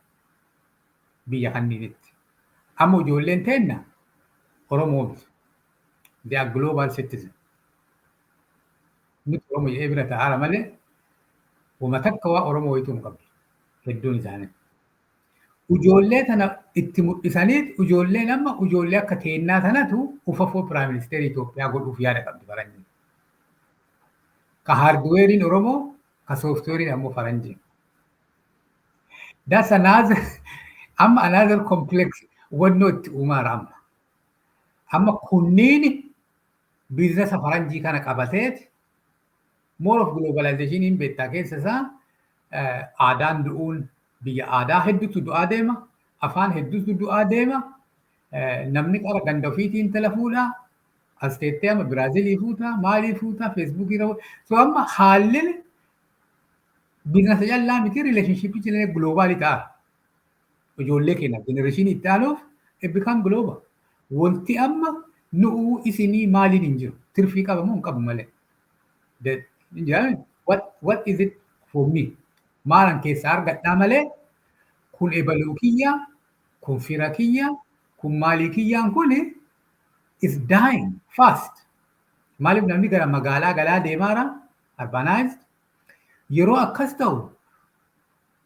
biyya kanniinitti. Amma ijoolleen teenna Oromoo miti. They are global citizen. Nuti Oromoo jedhee bira taa'aara malee wama takka waa Oromoo wayituu hin qabdu hedduun isaanii. Ijoollee tana itti mul'isaniit ijoolleen amma ijoollee akka teennaa sanatu ufafoo Piraayim Ministeera Itoophiyaa godhuuf yaada qabdi faranjiin. Ka haardweeriin Oromoo ka sooftiweeriin ammoo faranjiin. That's another complex wannoo itti uumaara amma. Amma kunniin biizinasa faranjii kana qabateet more of globalization hin beektaa keessa isaa aadaan du'uun biyya aadaa hedduutu du'aa deema, afaan hedduutu du'aa deema, namni qara ganda ofiitiin intala fuudha, as teettee amma Biraazilii fuuta, maalii fuuta, Feesbuukii ta'uu. So amma haalli biizinasa callaa miti rileeshnshippii jireenya giloobaalii ta'a. Ijoollee keenya jenereeshinii itti aanuuf it become global. Wanti amma nu'uu isinii maaliin hin jiru? Tirfii qaba moo hin qabu malee? What is it for me? Maalan keessaa argadhaa malee kun ebaluu kiyya, kun fira kiyya, kun maalii kiyyaan kun is dying fast. Maaliif namni gara magaalaa galaa deemaara urbanized. Yeroo akkas ta'u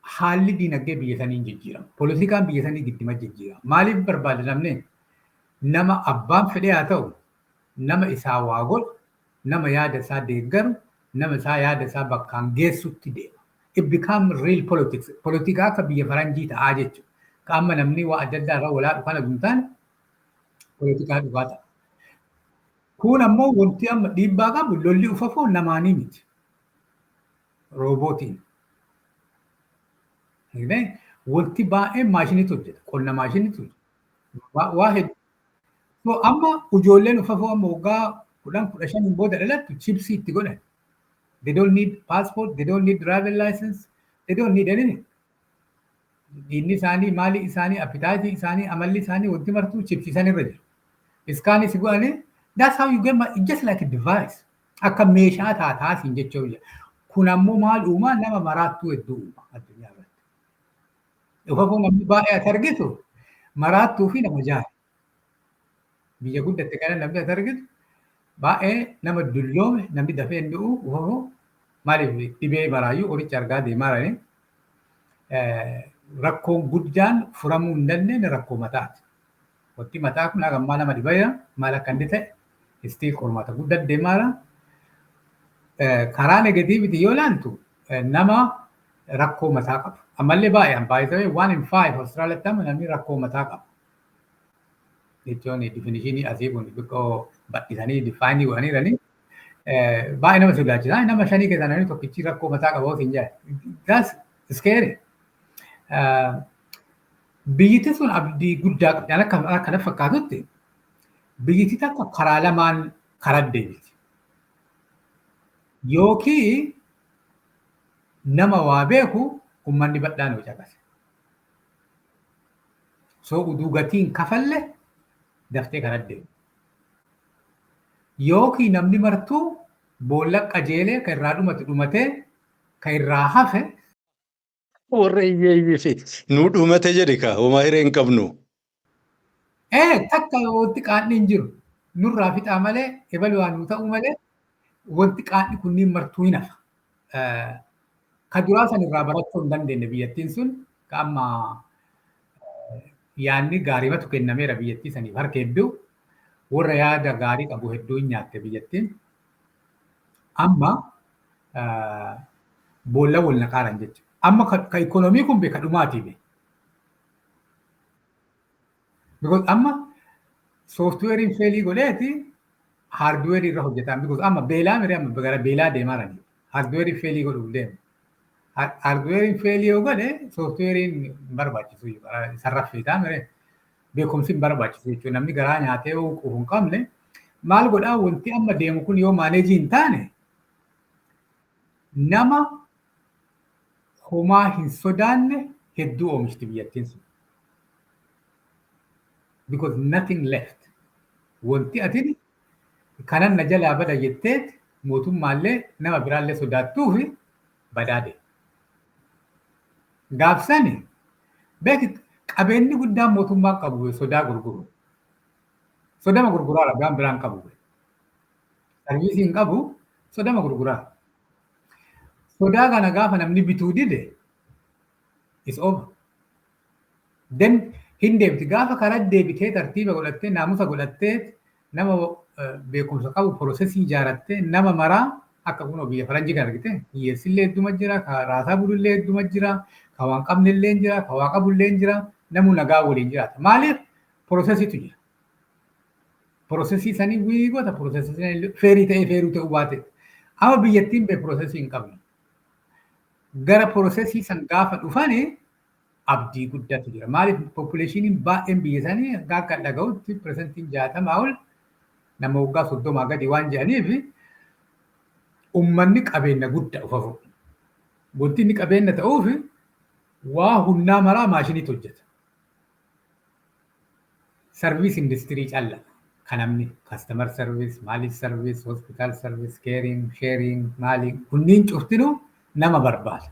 haalli diinagdee biyya sanii hin jijjiiramu. Poolitikaan biyya sanii giddima jijjiirama. Maaliif barbaada namni? Nama abbaan fedhee haa ta'u, nama isaa waa godhu, nama yaada isaa deeggaru, nama isaa yaada isaa bakkaan geessutti deema. It become real politics. Politikaa akka biyya faranjii ta'aa jechuudha. Ka amma namni waa adda addaa irraa walaa dhufan aduu hin taane politikaa dhugaa ta'a. Kun ammoo wanti amma dhiibbaa qabu lolli ufafoo namaanii miti. Roobootiin. Wanti baay'ee maashiniitu hojjeta. Qonna maashiniitu hojjeta. Waa hedduu. So amma ijoolleen ufafoo amma waggaa 10-15 booda dhalattu chipsii itti godhan. They don't need passport, they don't need driving license, they don't need anything. Inni isaanii, maali isaanii, appetaayitii isaanii, amalli isaanii wanti martuu chipsiisan irra jiru. Iskaanis godhanii, that's how you get just like a device. Akka meeshaa taataasiin jechuu jira. Kun ammoo maal uumaa nama maraattuu hedduu uuma addunyaa irratti. Ufafoo namni baay'ee ati argitu maraattuu fi nama jaali. Biyya guddatte kana namni ati argitu baay'ee nama dulloome namni dafee hin du'u ufafoo maaliif dhibee baraayyuu qoricha argaa deemaaranii rakkoon guddaan furamuu hin dandeenye rakkoo mataati. Wanti mataa kun hagammaa nama dhibayya maal akka inni ta'e istii qormaata guddaa deemaara. Karaa negatiiviti yoo ilaaltu nama rakkoo mataa qabu. Ammallee baay'een baay'ee 1 in 5 Austraaliyaatti amma namni rakkoo mataa qabu. Jechuun definishinii asii kun xiqqoo bal'isanii difaayinii godhaniiranii baay'ee nama sodaachisaa. Nama 5 keessaa namni tokkichi rakkoo mataa qabu ofiin jedhe. That's scary. Biyyatti sun abdii guddaa qabdi. Akka fakkaatutti biyyatti takka karaa lamaan karaa deemti. Yookiin nama waa beeku uummanni bal'aan hojii akkasii. So uduu gatiin kafalle daftee karaa deemu. Yookiin namni martuu boolla qajeelee kan irraa dhumatee kan irraa hafe. Warra hiyyeeyyii nuu dhumate jedhi kaa homaa hiree hin qabnu. Takka wanti qaanni hin jiru. Nurraa fixaa malee ebaluu waan nu ta'u malee wanti qaanni kunniin martuu hin hafa. Ka duraa san irraa barachuu hin dandeenye biyyattiin sun ka amma yaadni gaariimatu kennameera biyyattii saniif harka hedduu warra yaada gaarii qabu hedduu hin nyaatte biyyattiin. Amma boolla wal naqaaran jechuudha. Amma ka ikoonoomii kun beeka dhumaatii be. Because amma sooftiweeriin feelii godheeti haardweerii irra hojjetan. Because amma beelaa miree amma gara beelaa deemaarani. Haardweerii feelii godhuuf deemu. Haardweeriin feelii yoo godhe sooftiweeriin hin barbaachisu isarra feetaa miree beekumsi hin barbaachisu jechuudha. Namni garaa nyaatee quufu hin qabne maal godhaa wanti amma deemu kun yoo maaneejii hin taane nama homaa hin sodaanne hedduu oomishti biyyattiin sun. Because nothing left. wanti atin kanan na jalaa bada jetteet mootummaallee nama biraallee sodaattuufi badaade. Gaafsani beeki qabeenyi guddaan mootummaan qabu sodaa gurguru. Sodama gurguraa ragaan biraan qabu. Sarviisiin qabu sodama gurguraa. Sodaa kana gaafa namni bituu dide is over. Den hin deebiti gaafa karaa deebitee tartiiba godhattee naamusa godhattee nama beekumsa qabu piroosesii ijaarattee nama maraa akka kunoo biyya faranjii kana argite hiyyeessillee hedduma jira ka raasaa bulullee hedduma jira ka waan qabnellee jira ka waa qabullee jira namu nagaa waliin jiraata. Maaliif piroosesiitu jira. Piroosesii sanii wiigota piroosesii sanii feerii ta'ee feeruu ta'uu baate. Amma biyyattiin bee piroosesii hin qabne. Gara piroosesii san gaafa dhufanii abdii guddaatu jira. Maaliif populaashiniin baay'een biyya isaanii akka dhaga'utti piresentiin 60 ol nama waggaa 30 gadi waan jedhaniif uummanni qabeenya guddaa ufafu. Wanti inni qabeenya ta'uuf waa humnaa maraa maashiniitu hojjeta. Sarviis industirii calla kan namni kaastamar sarviis, maaliif sarviis, hospitaal sarviis, keeriing, sheeriing, maaliif kunniin cuftinuu nama barbaada.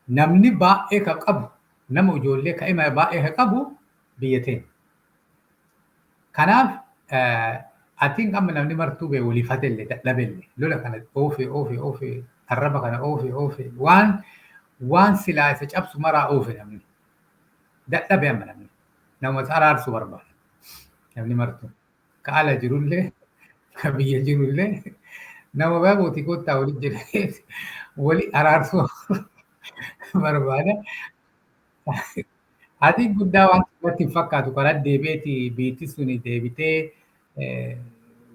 Namni baay'ee ka qabu, nama ijoollee ka'ima baay'ee ka qabu biyya teenya. Kanaaf atiin amma namni martuu bee waliifatelle dadhabelle lola kana oofee arraba kana oofee waan silaa isa cabsu maraa oofe namni. Dadhabe amma namni. Nama araarsu barbaada. Namni martuu. Ka ala jirullee, ka biyya jirullee nama baay'ee kottaa waliin jedhee wali araarsuu barbaada. Ati guddaa waan irratti hin fakkaatu karaa deebi'eeti biitti suni deebitee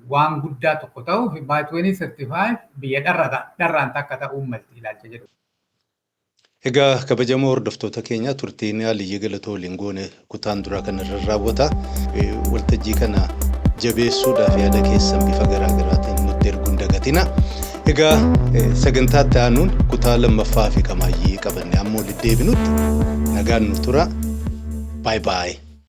waan guddaa tokko ta'uuf by 2035 biyya dharraan takka ta'uu malti ilaalcha jedhu. Egaa kabajamoo hordoftoota keenya turtiin Aliyyi Galatoo waliin goone kutaan duraa kanarra raawwata. Waltajjii kana jabeessuudhaaf yaada keessan bifa garaagaraatiin nutti erguun dagatina. Egaa sagantaa ta'anuun kutaa lammaffaa fi qamaayyii qabanne ammoo deebinutti nagaan nu tura. Bye bye.